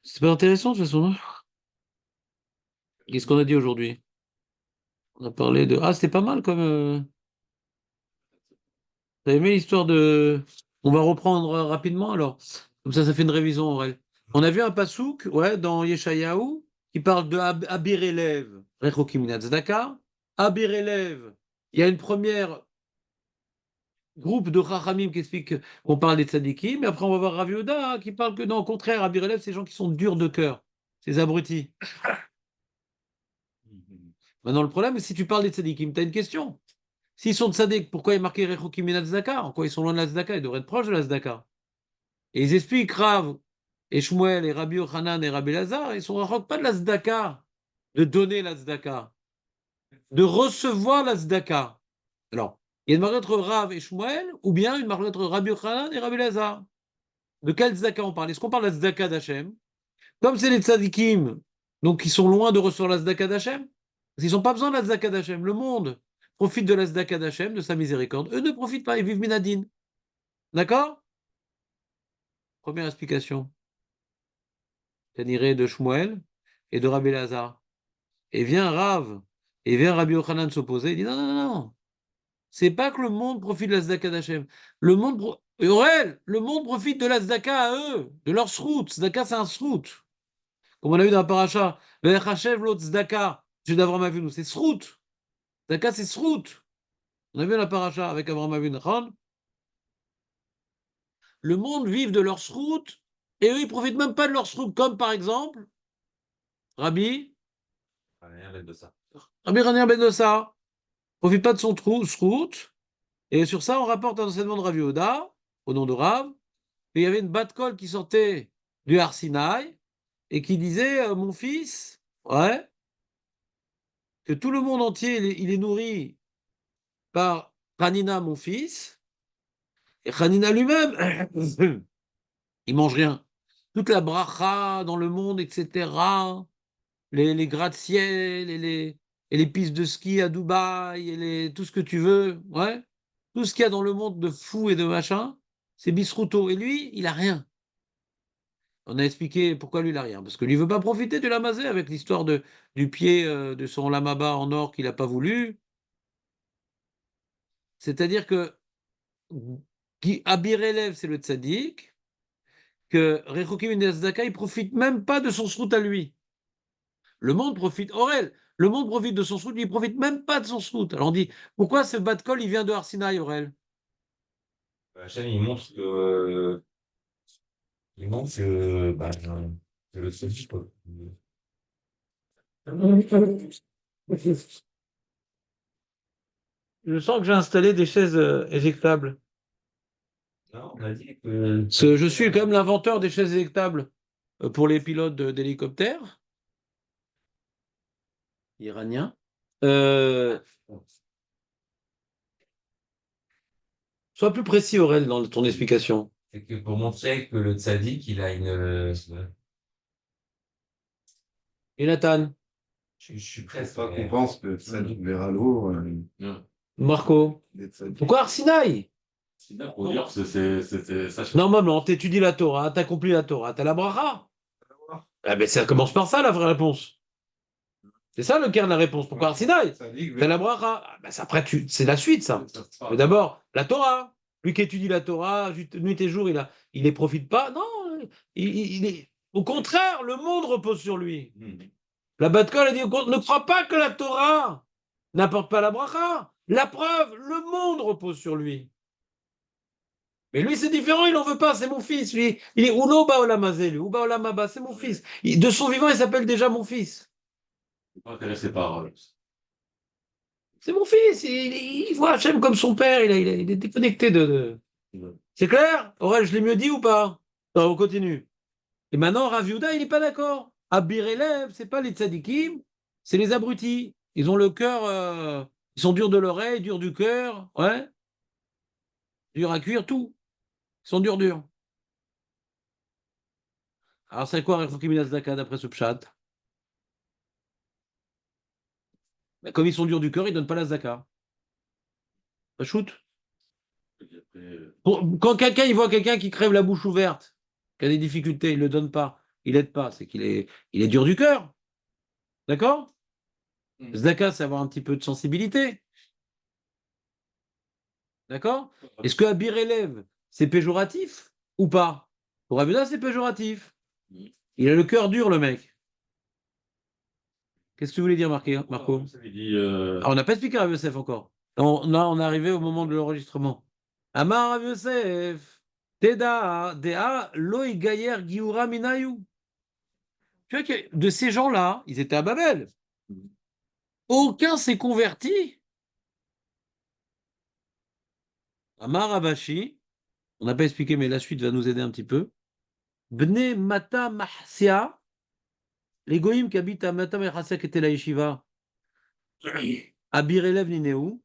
C'est pas intéressant de toute façon, hein. Qu'est-ce qu'on a dit aujourd'hui? On a parlé de... Ah, c'était pas mal comme... T'as aimé l'histoire de... On va reprendre rapidement alors. Comme ça fait une révision, Aurel. On a vu un pasouk, ouais, dans Yeshayahu, qui parle de Abir Elev, Rechokim Min Tzedaka. Abir Elev, il y a une première groupe de Chachamim qui explique qu'on parle des tzadikim, mais après on va voir Rav Yehuda qui parle que non, au contraire, Abir Elev, c'est les gens qui sont durs de cœur, ces abrutis. Maintenant, le problème, c'est si tu parles des tzadikim, tu as une question. S'ils sont tzadik, pourquoi il est marqué Rechokim Min Tzedaka? En quoi ils sont loin de la tzedaka? Ils devraient être proches de la tzedaka. Et ils expliquent Rav et Shmuel et Rabbi Yochanan et Rabbi Lazar, ils sont rachok pas de la tzedaka, de donner la tzedaka, de recevoir la tzedaka. Alors, il y a une marque entre Rav et Shmuel, ou bien une marque entre Rabbi Yochanan et Rabbi Lazar. De quelle tzedaka on parle? Est-ce qu'on parle de la tzedaka d'Hachem? Comme c'est les tzadikim, donc ils sont loin de recevoir la tzedaka d'Hachem, parce qu'ils n'ont pas besoin de la tzedaka d'Hachem. Le monde profite de la tzedaka d'Hachem, de sa miséricorde. Eux ne profitent pas, ils vivent minadine. D'accord? Première explication. C'est-à-dire de Shmuel et de Rabbi Lazar. Et vient Rav, et vient Rabbi Yochanan s'opposer, il dit non, non, non, non. C'est pas que le monde profite de la tzedaka d'Hachem. Aurel, le monde profite de la tzedaka à eux, de leur srout. Tzedaka, c'est un srout. Comme on a vu dans la paracha, Ve'echachev lo tzedaka, Dieu d'Avraham Avinu, c'est srout. Tzedaka, c'est srout. On a vu dans la paracha avec Avraham Avinu. Le monde vit de leur srout, et eux, ils profitent même pas de leur srout, comme par exemple, Rabbi, Rabbi Rania Ben Dossa, profite pas de son srout. Et sur ça, on rapporte un enseignement de Rav Yehuda, au nom de Rav, et il y avait une batte-colle qui sortait du Har Sinaï et qui disait mon fils, ouais, que tout le monde entier il est nourri par Hanina, mon fils, et Hanina lui-même, il mange rien. Toute la bracha dans le monde, etc., les gratte-ciel et les pistes de ski à Dubaï, tout ce que tu veux, ouais, tout ce qu'il y a dans le monde de fou et de machin, c'est Bisruto. Et lui, il a rien. On a expliqué pourquoi lui, il n'a rien. Parce que lui, ne veut pas profiter du lamazé avec l'histoire du pied de son lamaba en or qu'il n'a pas voulu. C'est-à-dire que qui Abir Elev, c'est le tzaddik, que Rechokim Zaka, il ne profite même pas de son srout à lui. Le monde profite, Aurel, le monde profite de son srout, lui, il ne profite même pas de son srout. Alors on dit, pourquoi ce bas de col, il vient de Arsinaï, Aurel? Hachem, il montre que le seul, quoi. Je sens que j'ai installé des chaises éjectables. Non, on a dit que. Je suis quand même l'inventeur des chaises éjectables pour les pilotes d'hélicoptères iraniens. Euh, Sois plus précis, Aurel, dans ton explication. C'est que pour montrer que le tzaddik, il a une. Et Nathan, Je suis Faut presque. pas qu'on pense que ça nous verra l'eau. Marco, pourquoi Arsinaï? Pour dire que c'était ça. Normalement, t'étudies la Torah, t'accomplis la Torah, t'as la bracha. Ah ben ça commence par ça, la vraie réponse. C'est ça le cœur de la réponse. Pourquoi Arsinaï? T'as la bracha. Ah, ben, après, c'est la suite, ça. Mais d'abord, la Torah. Lui qui étudie la Torah, nuit et jour, il les profite pas. Non, au contraire, le monde repose sur lui. La Bat-Kol a dit ne crois pas que la Torah n'apporte pas la bracha. La preuve, le monde repose sur lui. Mais lui, c'est différent, il n'en veut pas, c'est mon fils. Lui, il est Uno Baolamazé, lui, Uba Olamaba, c'est mon fils. De son vivant, il s'appelle déjà mon fils. Pas intéressé par. C'est mon fils, il voit Hachem comme son père, il est déconnecté C'est clair? Aurel, je l'ai mieux dit ou pas? Non, on continue. Et maintenant, Rav Yehuda, il n'est pas d'accord. Abir Elev, c'est pas les tzadikim, c'est les abrutis. Ils ont le cœur, ils sont durs de l'oreille, durs du cœur, ouais, durs à cuire, tout. Ils sont durs, durs. Alors, c'est quoi Rechokim Min Tzedaka d'après ce pshat? Ben, comme ils sont durs du cœur, ils ne donnent pas la zaka. Pas shoot. Quand quelqu'un il voit quelqu'un qui crève la bouche ouverte, qui a des difficultés, il ne le donne pas, il l'aide pas, c'est il est dur du cœur. D'accord? Zdaka, c'est avoir un petit peu de sensibilité. D'accord? Est-ce que Abir élève, c'est péjoratif ou pas? Pour Abuda, c'est péjoratif. Il a le cœur dur, le mec. Qu'est-ce que tu voulais dire, Marco? Ça veut dire, Ah, on n'a pas expliqué Rav Yosef encore. On est arrivé au moment de l'enregistrement. Amar Rav Yosef, Teda, Dea, Loi Gayer Giura Minayu. Tu vois que de ces gens-là, ils étaient à Babel. Aucun s'est converti. Amar Abashi, on n'a pas expliqué, mais la suite va nous aider un petit peu. Bne Mata Mahsia, les goïms qui habitent à Mata Mahsia, qui était la yeshiva, Abir Elev Nineou,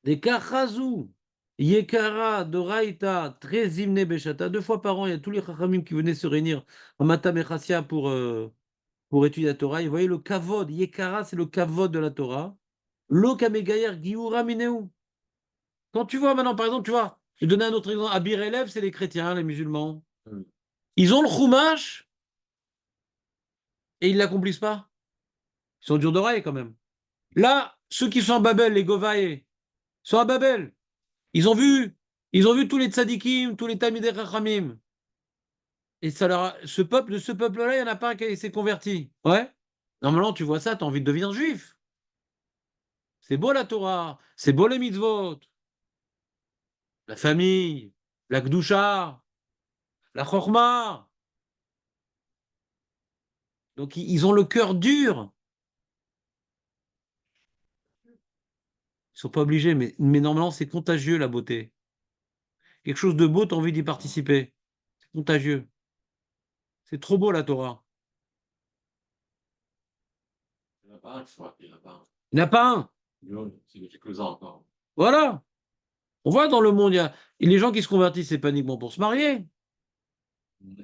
des Kachazou, Yekara, Doraita, très Zimne Beshata, 2 fois par an, il y a tous les Chachamim qui venaient se réunir à Mata Mahsia pour étudier la Torah. Et vous voyez le Kavod, Yekara, c'est le Kavod de la Torah. Lo Kamegayer Giura Mineou. Quand tu vois maintenant, par exemple, tu vois, je vais donner un autre exemple. Abir Elev, c'est les chrétiens, les musulmans. Ils ont le Chumash et ils ne l'accomplissent pas. Ils sont durs d'oreille quand même. Là, ceux qui sont à Babel, les Govaï, sont à Babel. Ils ont vu tous les tzadikim, tous les Talmidei Chachamim. Et de ce peuple-là, il n'y en a pas un qui s'est converti. Ouais. Normalement, tu vois ça, tu as envie de devenir juif. C'est beau la Torah, c'est beau les mitzvot, la famille, la Gdusha, la Chorma. Donc, ils ont le cœur dur. Ils ne sont pas obligés, mais normalement, c'est contagieux la beauté. Quelque chose de beau, tu as envie d'y participer. C'est contagieux. C'est trop beau la Torah. il n'y en a pas un, je crois qu'il n'y en a pas un. Il n'y en a pas un. C'est quelques-uns encore. Voilà. On voit dans le monde, les gens qui se convertissent, c'est pas uniquement pour se marier.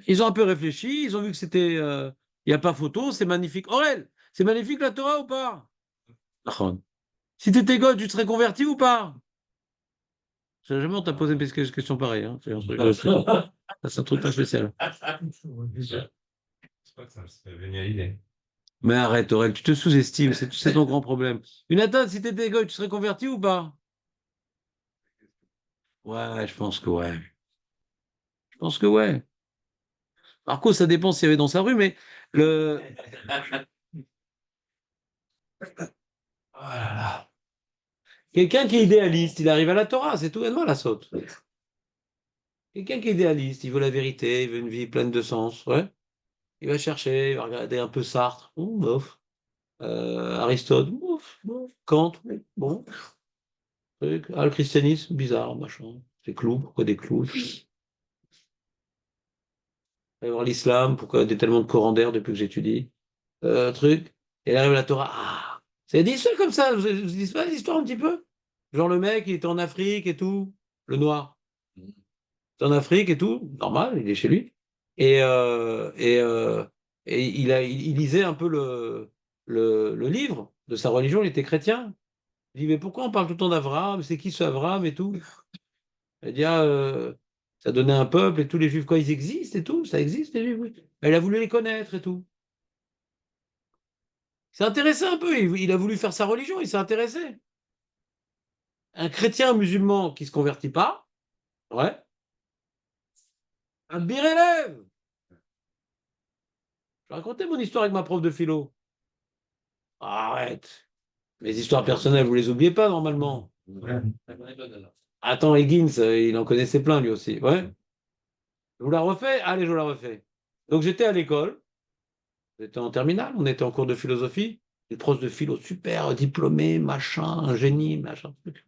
Ils ont un peu réfléchi, ils ont vu que c'était. Il n'y a pas photo, c'est magnifique. Aurel, c'est magnifique la Torah ou pas? Ahon. Si tu étais gosse, tu te serais converti ou pas? Jamais on t'a posé une question pareille. Hein. C'est un truc pas spécial. C'est pas que ça serait venu à l'idée. Mais arrête, Aurel, tu te sous-estimes, c'est ton grand problème. Jonathan, si tu étais gosse, tu serais converti ou pas? Ouais, je pense que ouais. Je pense que ouais. Marco, ça dépend s'il y avait dans sa rue, mais le. Oh là là. Quelqu'un qui est idéaliste, il arrive à la Torah, c'est tout, et moi la saute. Quelqu'un qui est idéaliste, il veut la vérité, il veut une vie pleine de sens, ouais. Il va chercher, il va regarder un peu Sartre, bof. Aristote, bof, bof. Kant, bon. Truc. Ah, le christianisme, bizarre, machin. C'est clous, pourquoi des clous? Il va y voir l'islam, pourquoi il y a tellement de courants d'air depuis que j'étudie? Truc. Et il arrive à la Torah, ah! C'est des histoires comme ça, vous dites pas des histoires un petit peu? Genre le mec, il était en Afrique et tout, le noir. En Afrique et tout, normal, il est chez lui. Et, euh, et, euh, et il lisait un peu le livre de sa religion, il était chrétien. Il dit, mais pourquoi on parle tout le temps d'Abraham? C'est qui ce Abraham et tout? Il dit, ah, ça donnait un peuple et tous les juifs, quoi, ils existent et tout, ça existe les juifs, oui. Elle a voulu les connaître et tout. Il s'est intéressé un peu, il a voulu faire sa religion, il s'est intéressé. Un chrétien musulman qui se convertit pas, ouais. Un bir élève. Je racontais mon histoire avec ma prof de philo. Arrête. Les histoires personnelles, vous les oubliez pas normalement. Ouais. Attends, Higgins, il en connaissait plein lui aussi. Ouais. Je vous la refais? Allez, je vous la refais. Donc j'étais à l'école, j'étais en terminale, on était en cours de philosophie. Une prof de philo super diplômée, machin, un génie, machin. Truc.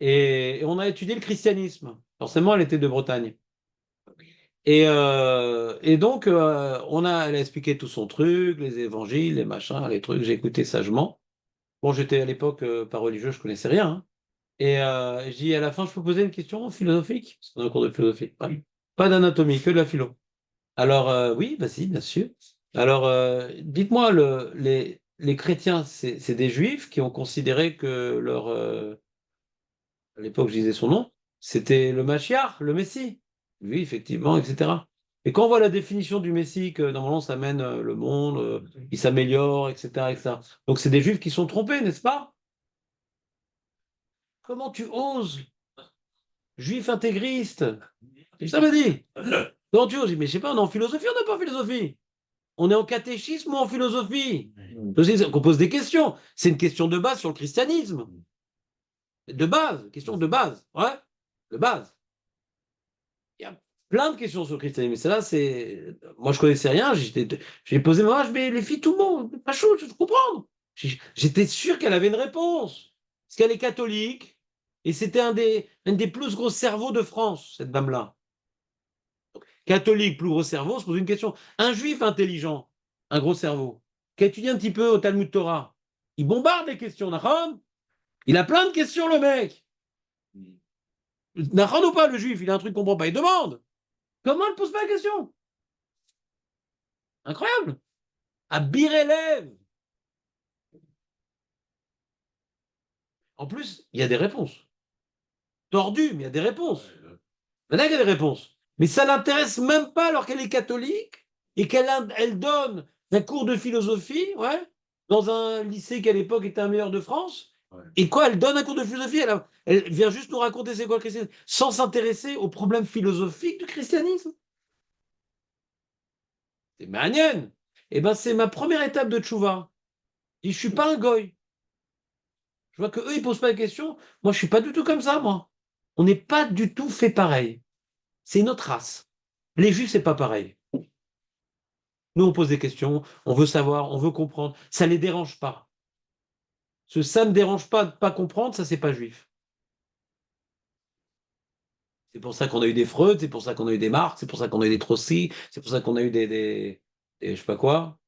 Et on a étudié le christianisme. Forcément, elle était de Bretagne. Et donc, elle a expliqué tout son truc, les évangiles, les machins, les trucs. J'ai écouté sagement. Bon, j'étais à l'époque pas religieux, je connaissais rien. Hein. Et je dis à la fin, je peux poser une question philosophique? Parce qu'on a un cours de philosophie. Ouais. Pas d'anatomie, que de la philo. Alors, oui, vas-y, bien sûr. Alors, dites-moi, les chrétiens, c'est des juifs qui ont considéré que à l'époque, je disais son nom, c'était le Mashiach, le Messie. Oui, effectivement, etc. Et quand on voit la définition du Messie, que normalement ça mène le monde, il s'améliore, etc., etc. Donc c'est des Juifs qui sont trompés, n'est-ce pas? Comment tu oses, Juif intégriste? Et ça m'a dit. Comment tu oses? Mais je sais pas, on est en philosophie, on n'est pas en philosophie. On est en catéchisme ou en philosophie? On pose des questions. C'est une question de base sur le christianisme. De base, question de base. Ouais, de base. Il y a plein de questions sur le christianisme. Mais celle-là, c'est. Moi, je connaissais rien. J'ai posé ma vache, mais les filles, tout le monde, pas chaud, je veux comprendre. J'étais sûr qu'elle avait une réponse. Parce qu'elle est catholique. Et c'était un des plus gros cerveaux de France, cette dame-là. Catholique, plus gros cerveau, on se pose une question. Un juif intelligent, un gros cerveau, qui a étudié un petit peu au Talmud Torah, il bombarde les questions, Nahon. Il a plein de questions, le mec. Nahon ou pas, le juif, il a un truc qu'on comprend pas, il demande. Comment elle pose pas la question? Incroyable. À Birélève. En plus, il y a des réponses. Tordues, mais il y a des réponses. Maintenant, il y a des réponses. Mais ça l'intéresse même pas alors qu'elle est catholique et elle donne un cours de philosophie, ouais, dans un lycée qui à l'époque était un meilleur de France. Ouais. Et quoi, elle donne un cours de philosophie, elle vient juste nous raconter c'est quoi le christianisme, sans s'intéresser aux problèmes philosophiques du christianisme. C'est manienne. Eh ben, c'est ma première étape de tchouva. Je suis pas un goy. Je vois que eux ils posent pas de questions. Moi, je suis pas du tout comme ça, moi. On n'est pas du tout fait pareil. C'est une autre race. Les juifs, c'est pas pareil. Nous, on pose des questions, on veut savoir, on veut comprendre. Ça ne les dérange pas. Ça ne dérange pas de pas comprendre, ça, c'est pas juif. C'est pour ça qu'on a eu des Freud, c'est pour ça qu'on a eu des Marx, c'est pour ça qu'on a eu des Trotsky, c'est pour ça qu'on a eu je sais pas quoi,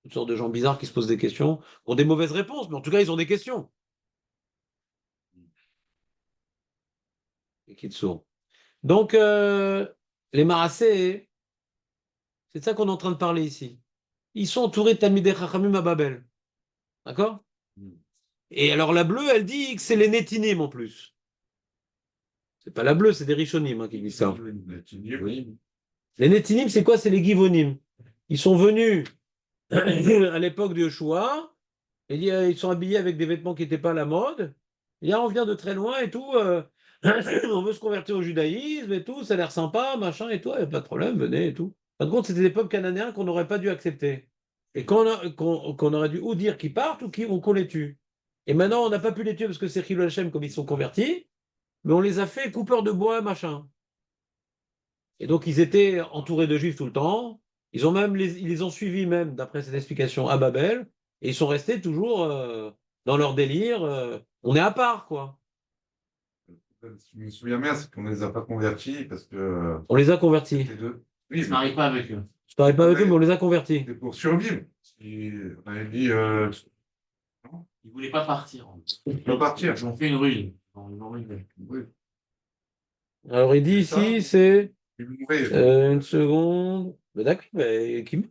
toutes sortes de gens bizarres qui se posent des questions, ont des mauvaises réponses, mais en tout cas, ils ont des questions. Et qui te sourd. Donc, les Marassés, c'est de ça qu'on est en train de parler ici. Ils sont entourés de Talmidei Chachamim à Babel. D'accord? Et alors, la bleue, elle dit que c'est les Nétinim en plus. C'est pas la bleue, c'est des Rishonim qui disent ça. Les Netinim, c'est quoi? C'est les Givonim. Ils sont venus à l'époque de Yeshua, et ils sont habillés avec des vêtements qui n'étaient pas à la mode. Et là, on vient de très loin et tout. On veut se convertir au judaïsme et tout, ça a l'air sympa, machin et tout. Il n'y a pas de problème, venez et tout. En fin de compte, c'était des peuples cananéens qu'on n'aurait pas dû accepter. Et qu'on aurait dû ou dire qu'ils partent ou qu'on les tue. Et maintenant, on n'a pas pu les tuer parce que c'est Chilul Hashem comme ils sont convertis, mais on les a fait coupeurs de bois, machin. Et donc, ils étaient entourés de juifs tout le temps. Ils les ont suivis même, d'après cette explication, à Babel. Et ils sont restés toujours dans leur délire. On est à part, quoi. Je me souviens bien, c'est qu'on ne les a pas convertis parce que On les a convertis. les deux. Oui, je n'arrive pas avec eux. Je ne parlais pas avec eux, mais on les a convertis. C'était pour survivre. On avait dit, non, Ils ne voulaient pas partir. il faut partir. Ils ont fait une ruse. Ils ont ruiné. Oui. Alors, il dit C'est ça. ici, c'est Ils mouraient. une seconde. Mais d'accord, mais qui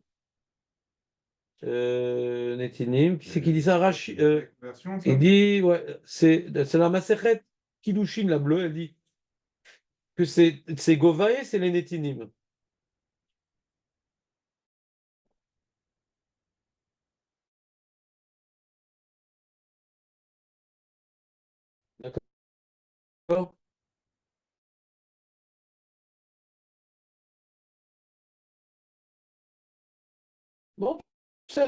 Netinim. Qui c'est qui dit ça? Conversion, ça. Il dit, ouais, c'est la Masechet Kiddushin, la bleue, elle dit que c'est Govae, c'est les Netinim. D'accord? Bon, c'est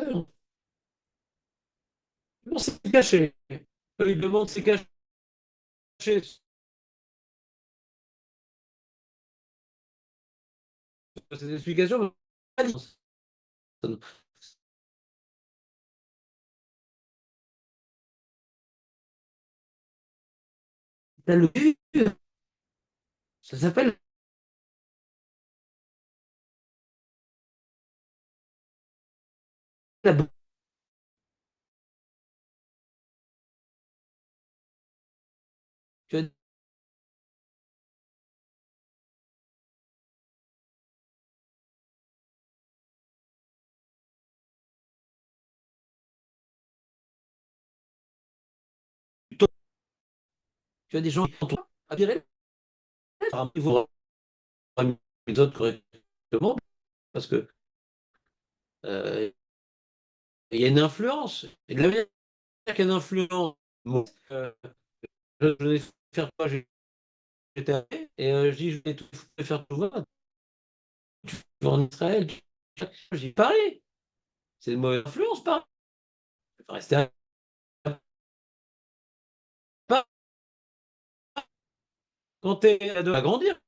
bon, c'est caché. Eux, ils demandent c'est caché. Ces explications. T'as le vu, ça s'appelle la tu as tu as des gens qui sont à virer. il faut une méthode correctement parce que il y a une influence. Et de la manière qu'il y a une influence, bon, je vais faire quoi? J'étais armé et je dis: «Je vais tout faire tout va. Tu vas en Israël, je dis: «Paris, c'est une mauvaise influence Paris. Il faut rester à Paris quand tu es ado à grandir».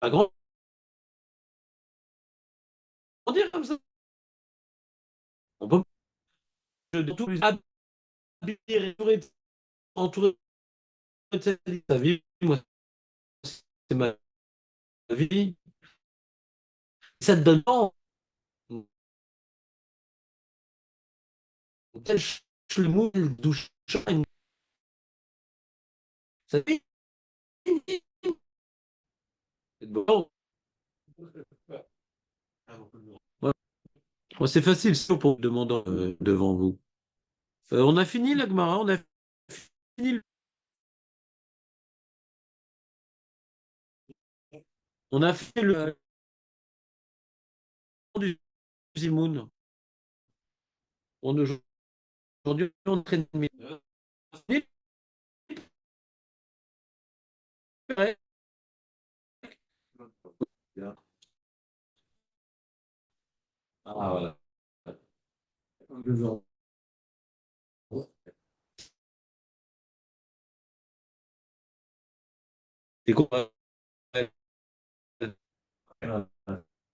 À grandir comme ça. On peut de tout habiller, entouré de sa vie. Moi, c'est ma vie. Ça te donne pas tel schlemouel douche. Ça fait bon. Ouais. Bon, c'est facile ça, pour le demandant devant vous. On a fini la Gemara, on a fini. On a fait le du Zimoun. On aujourd'hui on traîne ah voilà. C'est quoi?